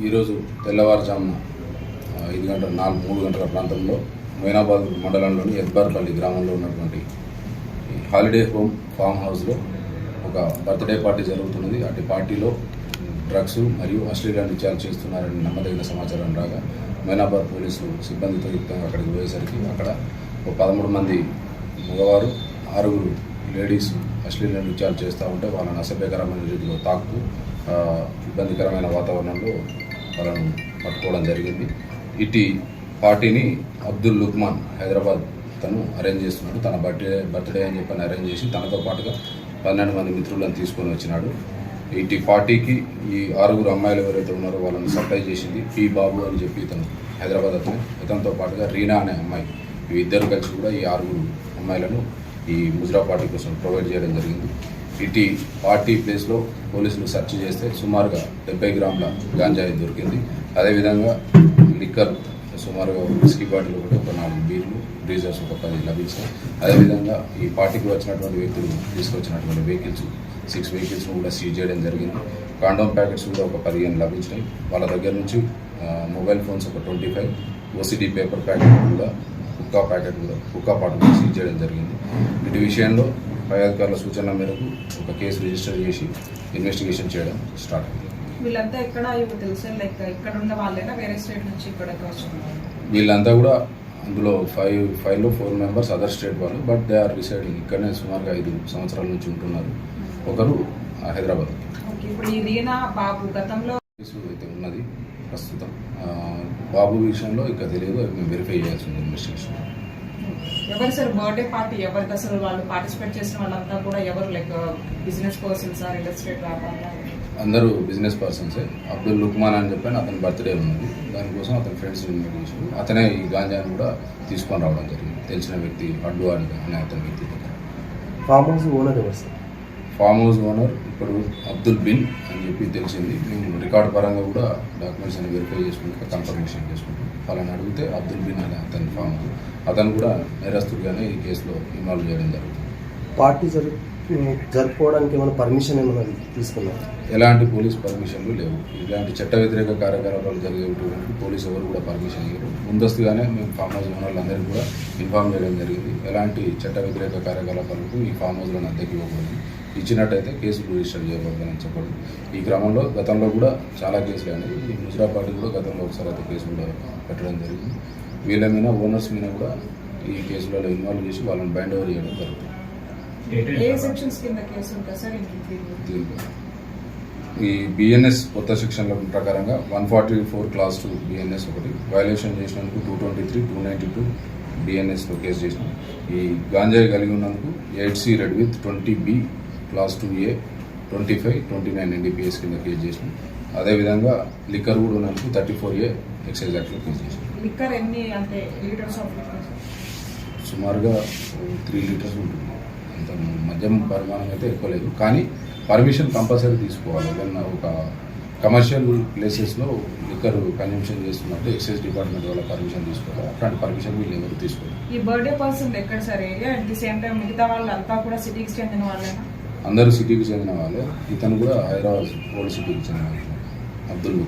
ఈరోజు తెల్లవారుజామున 3 గంటల ప్రాంతంలో మొయినాబాద్ మండలంలోని ఎద్బార్పల్లి గ్రామంలో ఉన్నటువంటి హాలిడే హోమ్ ఫామ్ హౌస్లో ఒక బర్త్డే పార్టీ జరుగుతున్నది. అటు పార్టీలో డ్రగ్స్ మరియు అశ్లీల నృత్యాలు చేస్తున్నారని నమ్మదగిన సమాచారం రాగా మొయినాబాద్ పోలీసులు సిబ్బందితో యుక్తంగా అక్కడికి పోయేసరికి అక్కడ ఒక 13 మంది మగవారు 6 లేడీస్ అశ్లీల నృత్యాలు చేస్తూ ఉంటే వాళ్ళని అసభ్యకరమైన రీతిలో తాకుతూ ఇబ్బందికరమైన వాతావరణంలో వాళ్ళను పట్టుకోవడం జరిగింది. ఇటు పార్టీని అబ్దుల్ లుక్మాన్ హైదరాబాద్ తను అరేంజ్ చేస్తున్నాడు. తన బర్త్డే అని చెప్పని అరేంజ్ చేసి తనతో పాటుగా 12 మంది మిత్రులను తీసుకొని వచ్చినాడు. ఇటు పార్టీకి ఈ 6 అమ్మాయిలు ఎవరైతే ఉన్నారో వాళ్ళని సప్లై చేసింది పి బాబు అని చెప్పి ఇతను హైదరాబాద్ ఇతనితో పాటుగా రీనా అనే అమ్మాయి, ఇవి ఇద్దరు కలిసి కూడా ఈ 6 అమ్మాయిలను ఈ ముజ్రా పార్టీ కోసం ప్రొవైడ్ చేయడం జరిగింది. ఇటు పార్టీ ప్లేస్లో పోలీసులు సెర్చ్ చేస్తే సుమారుగా 70 గ్రాముల గాంజాయి దొరికింది. అదేవిధంగా లిక్కర్ సుమారుగా విస్కీ బాటిల్ ఒకటి, ఒక 4 బీర్లు, డీజర్స్ ఒక 10 లభించాయి. అదేవిధంగా ఈ పార్టీకి వచ్చినటువంటి వ్యక్తులు తీసుకొచ్చినటువంటి వెహికల్స్ 6 వెహికల్స్ను కూడా సీజ్ చేయడం జరిగింది. కాండోమ్ ప్యాకెట్స్ కూడా ఒక 15 లభించినాయి. వాళ్ళ దగ్గర నుంచి మొబైల్ ఫోన్స్ ఒక 25, ఓసిడి పేపర్ ప్యాకెట్ కూడా హుక్కా పాటు కూడా సీజ్ చేయడం జరిగింది. ఇటు విషయంలో పై అధికారుల సూచనల మేరకు ఒక కేసు రిజిస్టర్ చేసి ఇన్వెస్టిగేషన్ చేయడం స్టార్ట్ అయింది. వీళ్ళంతా ఎక్కడ తెలుసు, లైక్ ఇక్కడ ఉన్న వాళ్ళైనా వేరే స్టేట్ నుంచి ఇక్కడ వీళ్ళంతా కూడా అందులో 5లో 4 మెంబర్స్ అదర్ స్టేట్ వాళ్ళు, బట్ దే ఆర్ రిసైడింగ్ ఇక్కడనే సుమారుగా 5 సంవత్సరాల నుంచి ఉంటున్నారు. ఒకరు హైదరాబాద్. ఇప్పుడు ఈ రీనా బాబు గతంలో కేసు అయితే ఉన్నది ప్రస్తుతం. బాబు విషయంలో ఇంకా తెలియదు, మేము వెరిఫై చేయాల్సింది ఇన్వెస్టిగేషన్. ఎవరు సార్ బర్త్డే పార్టీ ఎవరికి అసలు వాళ్ళు పార్టిసిపేట్ చేసిన వాళ్ళంతా కూడా ఎవరు, like business persons sir, real estate వ్యాపారం? అందరూ బిజినెస్ పర్సన్సే. అబ్దుల్ లుక్మాన్ అని చెప్పాను, అతని బర్త్డే ఉన్నది. దానికోసం అతని ఫ్రెండ్స్ ఇన్వైట్ చేసి అతనే ఈ గాంజాని కూడా తీసుకొని రావడం జరిగింది. తెలిసిన వ్యక్తి అడ్డు అనే అతని వ్యక్తి దగ్గర. ఫామ్ హౌస్ ఓనర్ ఎవరు సార్? ఫామ్ హౌస్ ఓనర్ ఇప్పుడు అబ్దుల్ బిన్ అని చెప్పి తెలిసింది. మేము రికార్డు పరంగా కూడా డాక్యుమెంట్స్ అని వెరిఫై చేసుకుంటే కన్ఫర్మేషన్ చేసుకుంటాం. వాళ్ళని అడిగితే అబ్దుల్ బిన్ అనే అతని ఫామ్ హౌస్, అతను కూడా నేరస్తుడిగానే ఈ కేసులో ఇన్వాల్వ్ చేయడం జరుగుతుంది. పార్టీ జరుపుకోవడానికి ఏమైనా పర్మిషన్ ఏమైనా తీసుకున్నారు? ఎలాంటి పోలీస్ పర్మిషన్లు లేవు. ఇలాంటి చట్ట వ్యతిరేక కార్యకలాపాలు జరిగేటువంటి పోలీసు ఎవరు కూడా పర్మిషన్ ఇవ్వరు. ముందస్తుగానే మేము ఫామ్ హౌస్ ఓనర్లందరికీ కూడా ఇన్ఫార్మ్ చేయడం జరిగింది. ఎలాంటి చట్ట వ్యతిరేక కార్యకలాపాలకు ఈ ఫామ్ హౌస్లను అద్దెకి ఇవ్వకూడదు, ఇచ్చినట్టయితే కేసులు రిజిస్టర్ చేయకూడదని చెప్పడం. ఈ క్రమంలో గతంలో కూడా చాలా కేసులు అనేవి ఈ ముజ్రా పార్టీ కూడా గతంలో ఒకసారి అయితే కేసు కూడా పెట్టడం జరిగింది. వీళ్ళ మీద ఓనర్స్ మీద కూడా ఈ కేసులలో ఇన్వాల్వ్ చేసి వాళ్ళని బైండ్ ఓవర్ చేయడం జరుగుతుంది. ఈ బిఎన్ఎస్ కొత్త సెక్షన్ల ప్రకారంగా 144 క్లాస్ 2 బిఎన్ఎస్ ఒకటి వయలేషన్ చేసినందుకు 223, 292 బిఎన్ఎస్లో కేసు చేసినాం. ఈ గాంజాయి కలిగి ఉన్నందుకు 8C red with 20B class 2A 25, 29 NDPS కింద కేసు చేసినాం. అదేవిధంగా లిక్కర్ కూడా ఉన్నందుకు 34A ఎక్సైజ్ యాక్ట్లో కేసు చేసినాం. లిక్కర్ ఎన్ని అంటే లీటర్స్ ఆఫ్ సుమారుగా 3 లీటర్స్ ఉంటుంది. అంత మద్యం పరిమాణం అయితే ఎక్కువ లేదు, కానీ పర్మిషన్ కంపల్సరీ తీసుకోవాలి. ఏదన్నా ఒక కమర్షియల్ ప్లేసెస్లో లిక్కర్ కన్జంప్షన్ చేస్తున్నప్పుడు ఎక్సైజ్ డిపార్ట్మెంట్ వాళ్ళ పర్మిషన్ తీసుకోవాలి. అట్లాంటి పర్మిషన్ వీళ్ళు ఎవరు తీసుకోవాలి. ఈ బర్త్డే పర్సన్ ఎక్కడ sir area? At the same time మిగతా వాళ్ళంతా కూడా సిటీకి చెందిన వాళ్ళేనా? అందరూ సిటీకి చెందిన వాళ్ళే. ఇతను కూడా హైదరాబాద్ ఓల్డ్ సిటీకి చెందిన అబ్దుల్